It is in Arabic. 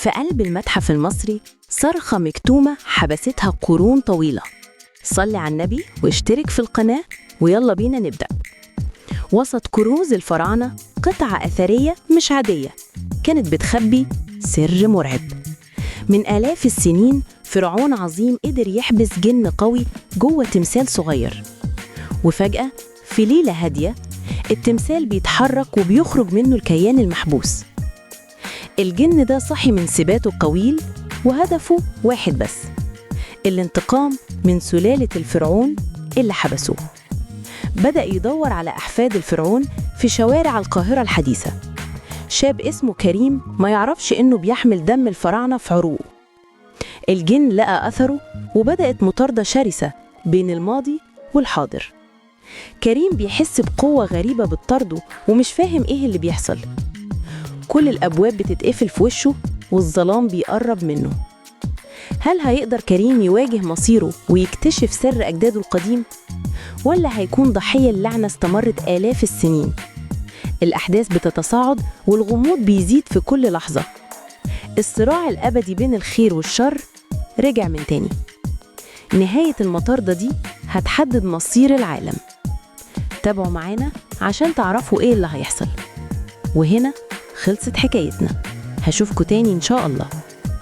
في قلب المتحف المصري صرخة مكتومة حبستها قرون طويلة. صلي على النبي واشترك في القناة ويلا بينا نبدأ. وسط كنوز الفراعنة قطعة أثرية مش عادية كانت بتخبي سر مرعب. من آلاف السنين فرعون عظيم قدر يحبس جن قوي جوه تمثال صغير، وفجأة في ليلة هادية التمثال بيتحرك وبيخرج منه الكيان المحبوس. الجن ده صحي من سباته الطويل وهدفه واحد بس: الانتقام من سلالة الفرعون اللي حبسوه. بدأ يدور على أحفاد الفرعون في شوارع القاهرة الحديثة. شاب اسمه كريم ما يعرفش إنه بيحمل دم الفراعنة في عروقه. الجن لقى أثره وبدأت مطاردة شرسة بين الماضي والحاضر. كريم بيحس بقوة غريبة بتطارده ومش فاهم إيه اللي بيحصل. كل الأبواب بتتقفل في وشه والظلام بيقرب منه. هل هيقدر كريم يواجه مصيره ويكتشف سر أجداده القديم؟ ولا هيكون ضحية لعنة استمرت آلاف السنين؟ الأحداث بتتصاعد والغموض بيزيد في كل لحظة. الصراع الأبدي بين الخير والشر رجع من تاني. نهاية المطاردة دي هتحدد مصير العالم. تابعوا معانا عشان تعرفوا إيه اللي هيحصل. وهنا خلصت حكايتنا. هشوفكوا تاني إن شاء الله.